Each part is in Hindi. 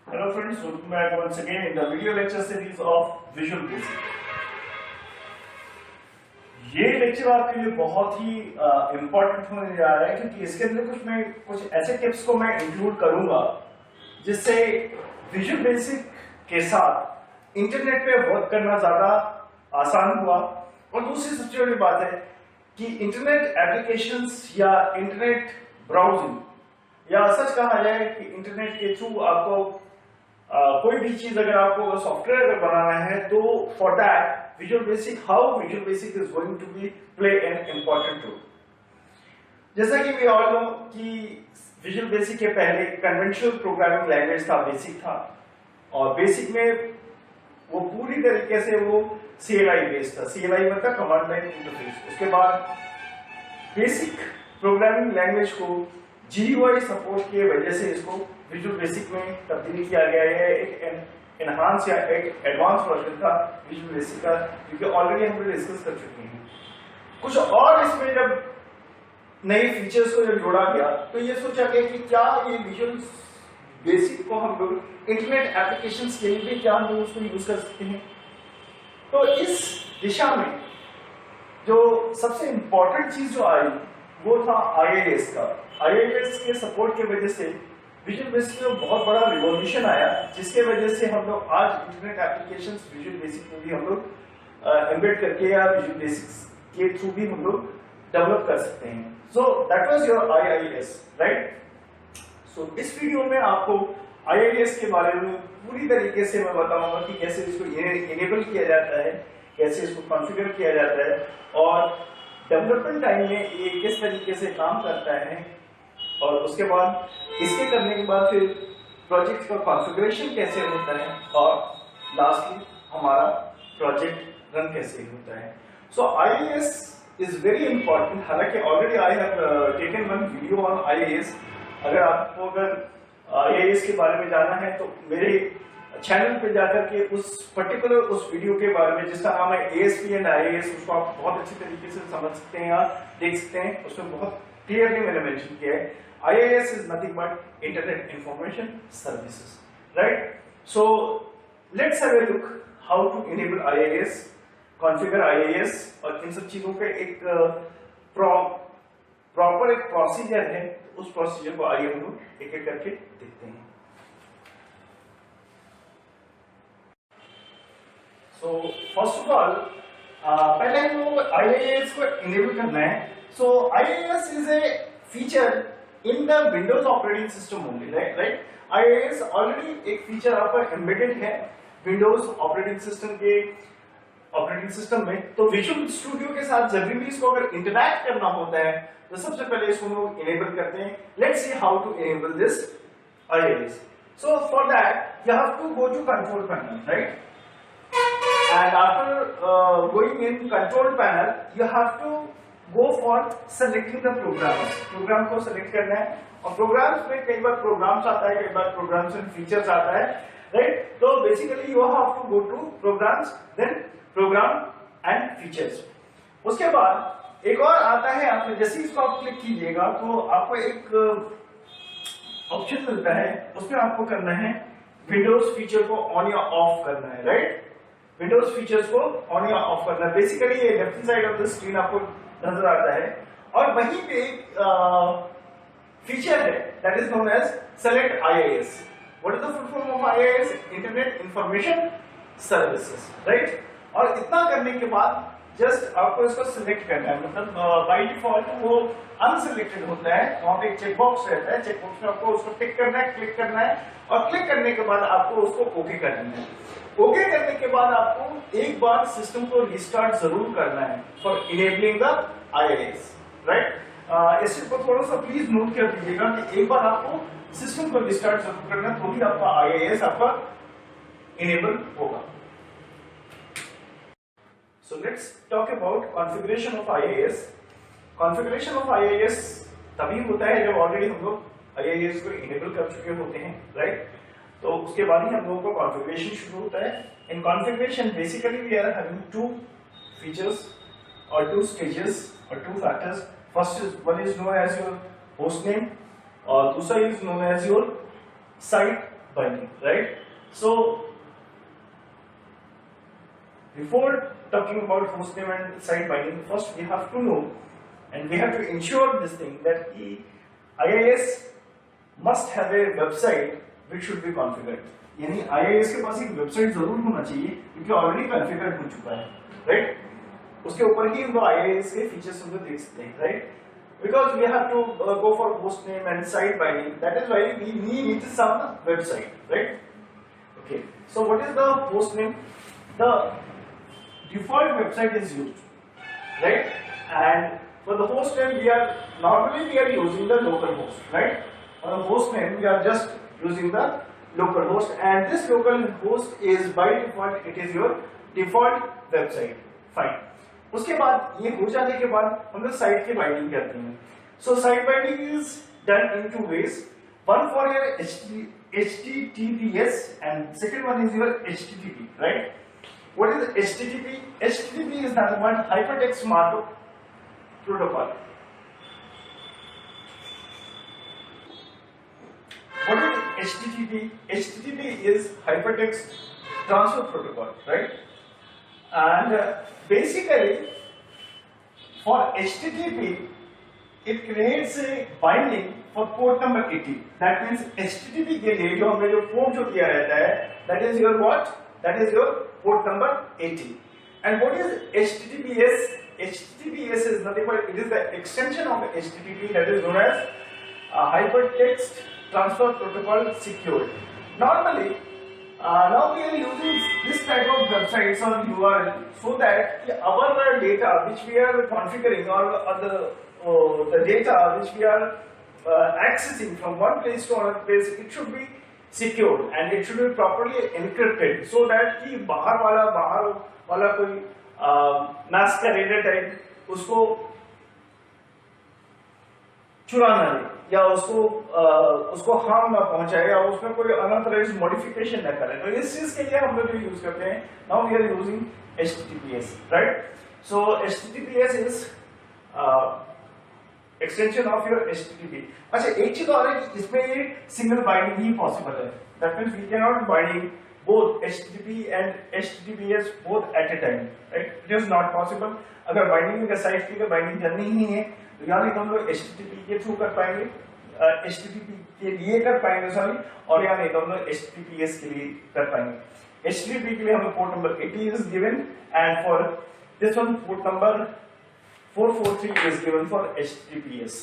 Hello friends, welcome back once again in the video lecture series of Visual Basic. ये लेक्चर आपके लिए बहुत ही इम्पोर्टेंट होने जा रहा है क्योंकि इसके अंदर कुछ ऐसे टिप्स को मैं इंक्लूड करूंगा जिससे विजुअल बेसिक के साथ इंटरनेट पे वर्क करना ज्यादा आसान हुआ। और दूसरी सबसे बड़ी बात है कि इंटरनेट एप्लीकेशंस या इंटरनेट ब्राउजिंग या सच कहा जाए कि इंटरनेट के थ्रू आपको कोई भी चीज अगर आपको सॉफ्टवेयर अगर बनाना है तो for that visual basic is going to be play an important role. जैसा कि वी ऑल नो कि विजुअल बेसिक के पहले कन्वेंशनल प्रोग्रामिंग लैंग्वेज था, बेसिक था, और बेसिक में वो पूरी तरीके से वो CLI बेस्ड था। CLI मतलब कमांड लाइन इंटरफेस। उसके बाद बेसिक प्रोग्रामिंग लैंग्वेज को GUI सपोर्ट की वजह से इसको विजुअल बेसिक में तब्दील किया गया है। एक एनहांस या एक एडवांस वर्जन था विजुअल बेसिक का, क्योंकि ऑलरेडी हम लोग डिस्कस कर चुके हैं। कुछ और इसमें जब नए फीचर्स को जब जोड़ा गया तो ये सोचा गया कि क्या ये विजुअल बेसिक को हम लोग इंटरनेट एप्लीकेशंस के लिए क्या हम लोग उसको यूज कर सकते हैं। तो इस दिशा में जो सबसे इंपॉर्टेंट चीज जो आई वो था IIS का। IIS के सपोर्ट की वजह से विजुअल बेसिक में बहुत बड़ा रिवॉल्यूशन आया, जिसके वजह से हम लोग आज इंटरनेट एप्लीकेशंस विजुअल बेसिक में भी हम लोग एम्बेड करके या विजुअल बेसिक के थ्रू भी हम लोग डेवलप कर सकते हैं। So that was your IIS, right. So इस वीडियो में आपको IIS के बारे में पूरी तरीके से मैं बताऊंगा कि कैसे इसको इनेबल किया जाता है, कैसे इसको कॉन्फ़िगर किया जाता है, और डेवलपमेंट टाइम में ये किस तरीके से काम करता है, और उसके बाद इसके करने के बाद फिर प्रोजेक्ट का कॉन्फ़िगरेशन कैसे होता है, और लास्टली हमारा प्रोजेक्ट रन कैसे होता है। सो IIS इज वेरी इंपॉर्टेंट। हालांकि already I have taken one video on IIS। अगर आपको IIS के बारे में जानना है तो मेरे चैनल पे जाकर के उस वीडियो के बारे में जिसका नाम है ASP एंड IIS, उसको आप बहुत अच्छी तरीके से समझ सकते हैं या देख सकते हैं। उसमें बहुत क्लियरली मैंने मेंशन किया है IIS is nothing but Internet Information Services, right? So let's have a look how to enable IIS, configure IIS, और इन सब चीजों पे एक प्रॉपर एक प्रोसीजर है। उस प्रोसीजर को आइए हम लोग एक एक करके देखते हैं। So first of all, पहले हम लोग IIS को enable करना है। So IIS is a feature in the Windows operating system only, right. IIS already एक फीचर आपका एम्बेडेड है विंडोज ऑपरेटिंग सिस्टम में। तो विजुअल स्टूडियो के साथ जब भी इसको अगर इंटरैक्ट करना होता है तो सबसे पहले इसको हम लोग इनेबल करते हैं। Let's see how to enable this IIS। So for that you have to go to control panel, right, and after going in control panel you have to go for selecting the program को select करना है। और प्रोग्राम्स में कई बार प्रोग्राम्स आता है, कई बार प्रोग्राम्स में फीचर्स आता है, राइट। तो basically you have to go to programs, then program and features. उसके बाद एक और आता है, आप जैसे इसको आप क्लिक कीजिएगा तो आपको एक ऑप्शन मिलता है, उसमें आपको करना है विंडोज फीचर को ऑन या ऑफ करना है, राइट। विंडोज फीचर्स को ऑन या ऑफ करना है। बेसिकली ये left side of the screen आपको नजर आता है, और वहीं पे एक फीचर है that is known as select IIS। What is the full form of IIS? Internet information services, right. और इतना करने के बाद जस्ट आपको इसको सिलेक्ट करना है, मतलब बाय डिफॉल्ट वो अनसिलेक्टेड होता है। वहां पे एक चेकबॉक्स रहता है, चेकबॉक्स में आपको उसको टिक करना है, क्लिक करना है, और क्लिक करने के बाद आपको उसको ओके करना है। ओके करने के बाद आपको एक बार सिस्टम को रिस्टार्ट जरूर करना है for enabling the IIS, right. इस को थोड़ा सा प्लीज नोट कर दीजिएगा कि एक बार आपको सिस्टम को रिस्टार्ट जरूर करना है, तो ही आपका IIS आपका इनेबल होगा। So let's talk about configuration of IIS. Configuration of IIS तभी होता है जब ऑलरेडी हम लोग IIS को इनेबल कर चुके होते हैं, राइट। तो उसके बाद ही हम लोगों का कॉन्फ़िगरेशन शुरू होता है। इन configuration basically we are having two features और टू स्टेजेस और two factors. First is one is known as your host name, और दूसरा is known as your site binding, right? So before talking about hostname and site binding, first we have to know and we have to ensure this thing that the IIS must have a website which should be configured. यानी IIS के पास एक वेबसाइट जरूर होना चाहिए क्योंकि ऑलरेडी कॉन्फ़िगर हो चुका है, राइट? उसके ऊपर ही उनको IIS के फीचर्स उनको देख सकते हैं, right? Because we have to go for host name and site binding, that is why we need some website, right? Okay, so what is the host name? The default website is used, right? And for the host name, we are using the local host, right? For the host name, we are just using the local host, and this local host is by default, it is your default website. Fine. उसके बाद ये हो जाने के बाद हम लोग साइट की बाइंडिंग करते हैं. So site binding is done in two ways. One for your HTTPS and second one is your HTTP, right? What is HTTP? HTTP is nothing but Hypertext Markup Protocol. What is HTTP? HTTP is Hypertext Transfer Protocol, right? And basically for HTTP it creates a binding for port number 80. That means HTTP के लिए जो हमने जो पोर्ट जो दिया रहता है, that is your what? That is your port number 80. And what is HTTPS? HTTPS is nothing but it is the extension of HTTP, that is known as Hypertext Transfer Protocol Secured. Normally, now we are using this type of websites or URL so that our data which we are configuring or the data which we are accessing from one place to another place, it should be secured and it should be properly encrypted so that कि बाहर वाला कोई masquerader type उसको चुरा ना ले या उसको हार्म ना पहुंचाए या उसमें कोई अनऑथराइज्ड मॉडिफिकेशन ना करे. तो इस चीज के लिए हम लोग यूज करते हैं. Now we are using HTTPS, right? So HTTPS is extension of your HTTP. अच्छा, एक चीज और है कि इसमें ये सिंगल बाइंडिंग ही पॉसिबल है. That means we can not binding both HTTP and HTTPS both at a time, right? It is not possible. अगर बाइंडिंग का साइट की बाइंडिंग करनी ही है तो या नहीं तो हम लोग HTTP के थ्रू कर पाएंगे, HTTP के लिए कर पाएंगे सॉरी, और या नहीं तो हम लोग HTTPS के लिए कर पाएंगे. HTTP के लिए हमें port number 80 is given and for this one port number 443 is given for HTTPS.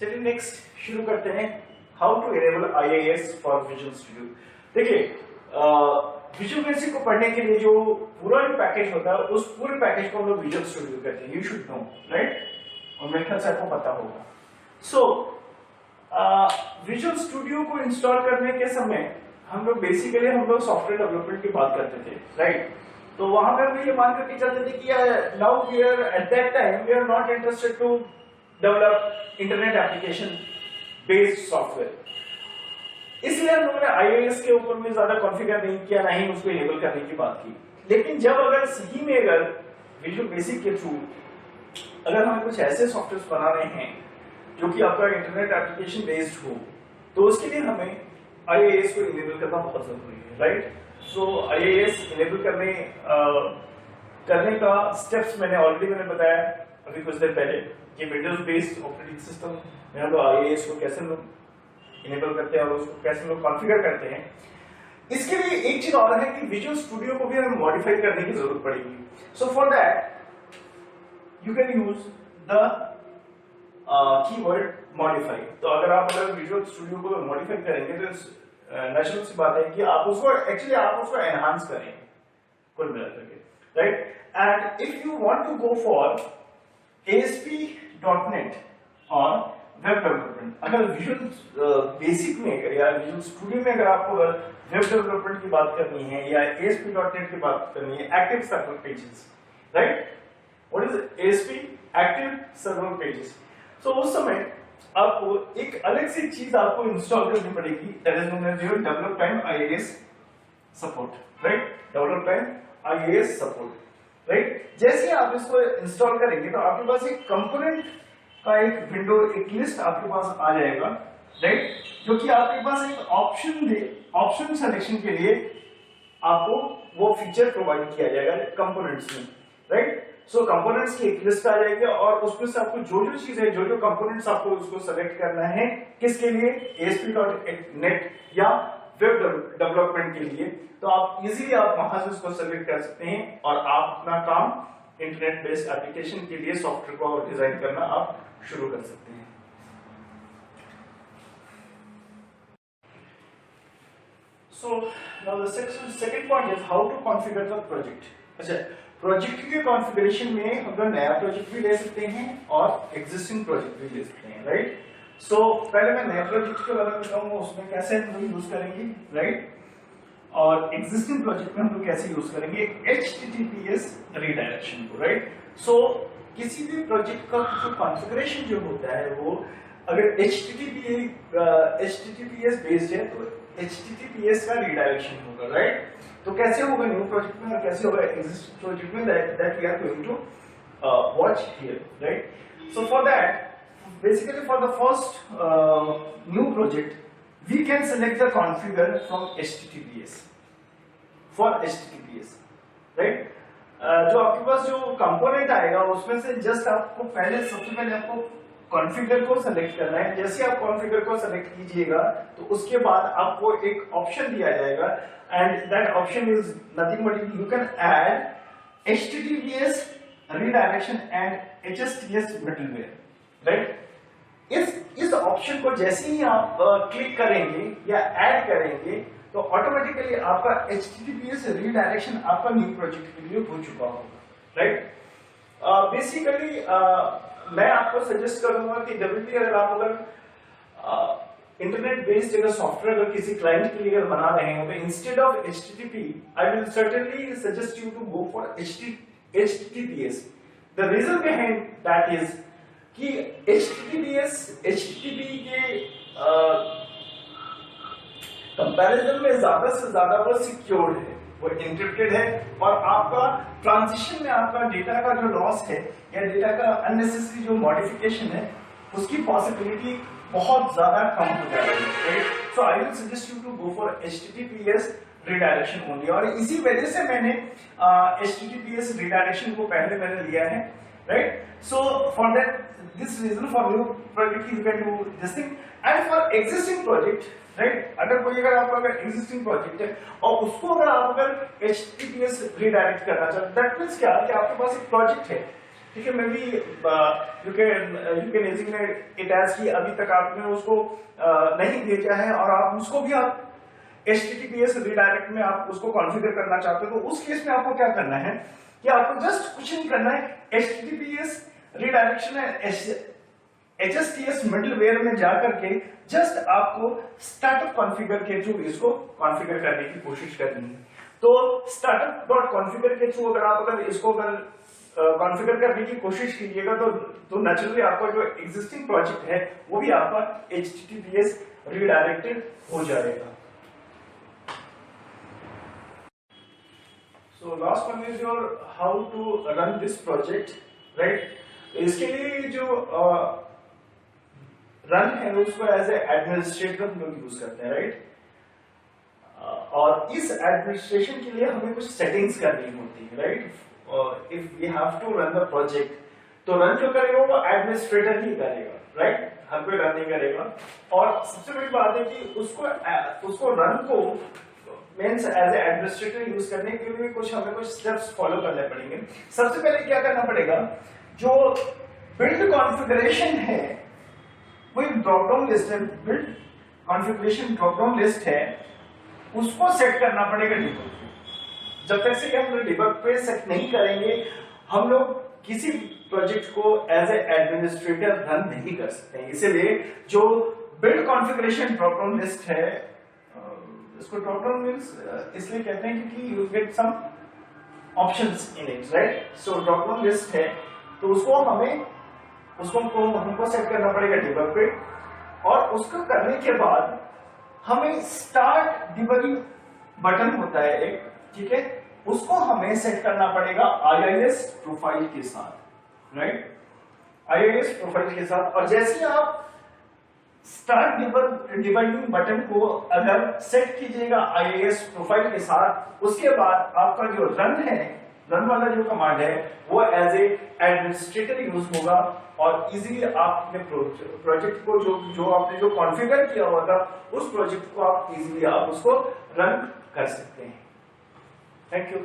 चलिए नेक्स्ट शुरू करते हैं. How to enable IIS for Visual Studio. देखिए, विजुअल बेसिक को पढ़ने के लिए जो पूरा पैकेज होता है उस पूरे पैकेज को हम लोग विजुअल स्टूडियो कहते हैं. You should know, right? और मेरे ख्याल से आपको पता होगा. सो विजुअल स्टूडियो को इंस्टॉल करने के समय हम लोग बेसिकली सॉफ्टवेयर डेवलपमेंट की बात करते थे, राइट? तो वहां पर भी ये मान करके चलते थे कि now we are at that time we are not interested to develop internet application based software. इसलिए हम लोगों ने IIS के ऊपर में ज्यादा कॉन्फ़िगर नहीं किया, ना ही उसको इनेबल करने की बात की. लेकिन जब अगर सही में अगर विजुअल बेसिक के थ्रू अगर हम कुछ ऐसे सॉफ्टवेयर बना रहे हैं जो कि आपका इंटरनेट एप्लीकेशन बेस्ड हो, तो उसके लिए हमें IIS को इनेबल करना बहुत जरूरी है, राइट? सो IIS इनेबल करने का स्टेप्स मैंने बताया अभी कुछ देर पहले कि विंडोज बेस्ड ऑपरेटिंग सिस्टम में हम लोग IIS को कैसे लोग इनेबल करते हैं और उसको कैसे लोग कॉन्फ़िगर करते हैं. इसके लिए एक चीज और है कि विजुअल स्टूडियो को भी हमें मॉडिफाई करने की जरूरत पड़ेगी. सो for that you can use the keyword modify. तो अगर विजुअल स्टूडियो को मॉडिफाई करेंगे तो नेचुरल सी बात है कि आप उसको एनहांस करें कुल मिलाकर के, right? And if you want to go for ASP.NET और वेब डेवलपमेंट, अगर विजुअल बेसिक में या विजुअल स्टूडियो में अगर आपको वेब डेवलपमेंट की बात करनी है या ASP.NET की बात करनी है, active server pages, right? What is ASP? Active server pages. So उस समय आपको एक अलग सी चीज आपको इंस्टॉल करनी पड़ेगी, that is known as your develop time IIS support, right? Develop time IIS support, right? जैसे आप इसको इंस्टॉल करेंगे तो आपके पास एक कंपोनेंट का एक विंडो, एक लिस्ट आपके पास आ जाएगा, राइट, जो कि आपके पास एक ऑप्शन सिलेक्शन के लिए आपको वो फीचर प्रोवाइड किया जाएगा कंपोनेंट्स में, राइट। सो कंपोनेंट्स की एक लिस्ट आ जाएगी और उसमें से आपको जो जो चीजें, जो जो कंपोनेंट्स आपको उसको सेलेक्ट करना है, किसके लिए, ASP.NET या वेब डेवलपमेंट के लिए, तो आप इजीली आप वहां से उसको सेलेक्ट कर सकते हैं और आप अपना काम इंटरनेट बेस्ड एप्लीकेशन के लिए सॉफ्टवेयर को डिजाइन करना आप शुरू कर सकते हैं। So now the second point is how to configure the project. अच्छा, प्रोजेक्ट के कॉन्फ़िगरेशन में हम लोग नया प्रोजेक्ट भी ले सकते हैं और एग्जिस्टिंग प्रोजेक्ट भी ले सकते हैं, राइट। सो पहले मैं नया प्रोजेक्ट के बारे में बताऊंगा, उसमें कैसे हम लोग यूज करेंगे, राइट, और एग्जिस्टिंग प्रोजेक्ट में हम लोग कैसे यूज करेंगे HTTPS रीडायरेक्शन को, राइट। सो किसी भी प्रोजेक्ट का जो कॉन्फ़िगरेशन जो होता है वो अगर HTTPS बेस्ड है तो HTTPS का रीडायरेक्शन होगा, राइट। तो कैसे होगा न्यू प्रोजेक्ट में और कैसे होगा एग्जिस्टिंग प्रोजेक्ट में, that we are going to watch here, right. So for that, basically for the first new project we can select the configure from HTTPS, for HTTPS, right। जो आपके पास जो कंपोनेंट आएगा उसमें से जस्ट आपको सबसे पहले आपको कॉन्फ़िगर को सेलेक्ट करना है। जैसे आप कॉन्फ़िगर को सेलेक्ट कीजिएगा तो उसके बाद आपको एक ऑप्शन दिया जाएगा and that option is nothing but you can add HTTPS redirection and HSTS middleware, right. इस ऑप्शन को जैसे ही आप क्लिक करेंगे या ऐड करेंगे तो ऑटोमेटिकली आपका HTTPS रीडायरेक्शन आपका न्यू प्रोजेक्ट के लिए हो चुका होगा, राइट। बेसिकली मैं आपको सजेस्ट करूंगा कि जब भी अगर इंटरनेट बेस्ड अगर सॉफ्टवेयर अगर किसी क्लाइंट के लिए अगर बना रहे हैं तो instead of HTTP I will certainly suggest you to go for HTTPS। The reason behind that is कि HTTP के कंपैरिजन में ज्यादा से ज्यादा वो सिक्योर्ड है, वो एन्क्रिप्टेड है और आपका ट्रांजिशन में आपका डेटा का जो लॉस है या डेटा का अननेसेसरी जो मॉडिफिकेशन है उसकी पॉसिबिलिटी बहुत ज्यादा कम हो जाएगी, right. So I will suggest you to go for HTTPS redirection only और इसी वजह से मैंने HTTPS रीडायरेक्शन को पहले मैंने लिया है, right. So for that this reason for new project you can do this thing and for existing project, right। अगर कोई अगर existing project है और उसको अगर HTTPS redirect करना चाहते that means क्या कि आपके पास एक project है, ठीक है, may be you can designate it as कि अभी तक आपने उसको नहीं भेजा है और आप उसको भी आप HTTPS redirect में आप उसको कॉन्फ़िगर करना चाहते हो तो उस केस में आपको क्या करना है कि आपको जस्ट कुछ नहीं करना है, HTTPS रीडायरेक्शन है HSTS मिडलवेयर में जाकर के जस्ट आपको स्टार्टअप कॉन्फ़िगर के थ्रू इसको कॉन्फ़िगर करने की कोशिश करनी है। तो startup.configure के थ्रू अगर इसको कॉन्फ़िगर करने की कोशिश कीजिएगा तो नेचुरली आपका जो एग्जिस्टिंग प्रोजेक्ट है वो भी आपका HTTPS रीडायरेक्टेड हो जाएगा। So last one is your how to run this project, right। इसके लिए जो रन है उसको एज ए एडमिनिस्ट्रेटर हम लोग यूज करते हैं, राइट। और इस एडमिनिस्ट्रेशन के लिए हमें कुछ सेटिंग्स करनी होती है, right. If we have to run the project तो रन जो करेगा वो एडमिनिस्ट्रेटर ही करेगा, राइट, हर कोई रन नहीं करेगा। और सबसे बड़ी बात है कि उसको रन को means as a administrator use करने के लिए हमें कुछ स्टेप्स फॉलो करने पड़ेंगे। सबसे पहले क्या करना पड़ेगा, जो बिल्ड कॉन्फ़िगरेशन है वो एक ड्रॉप डाउन लिस्ट है, build configuration drop down list है, उसको सेट करना पड़ेगा डिबग पे। जब तक से हम लोग डिबग पे सेट नहीं करेंगे हम लोग किसी प्रोजेक्ट को एज ए एडमिनिस्ट्रेटर रन नहीं कर सकते। इसीलिए जो build configuration drop down list है, इसको ड्रॉप डाउन मींस इसलिए कहते हैं क्योंकि you get some options in it, right. So drop down list है तो उसको हमको सेट करना पड़ेगा डिबग पे और उसको करने के बाद हमें स्टार्ट डिबगिंग बटन होता है एक, ठीक है, उसको हमें सेट करना पड़ेगा IIS प्रोफाइल के साथ, राइट। आईआईएस प्रोफाइल के साथ। और जैसे ही आप स्टार्ट डिबगिंग बटन को अगर सेट कीजिएगा आईआईएस प्रोफाइल के साथ, उसके बाद आपका जो रन वाला जो कमांड है वो एज ए एडमिनिस्ट्रेटर यूज होगा और इजीली आप अपने प्रोजेक्ट को जो आपने जो कॉन्फ़िगर किया हुआ था उस प्रोजेक्ट को आप इजीली आप उसको रन कर सकते हैं। Thank you.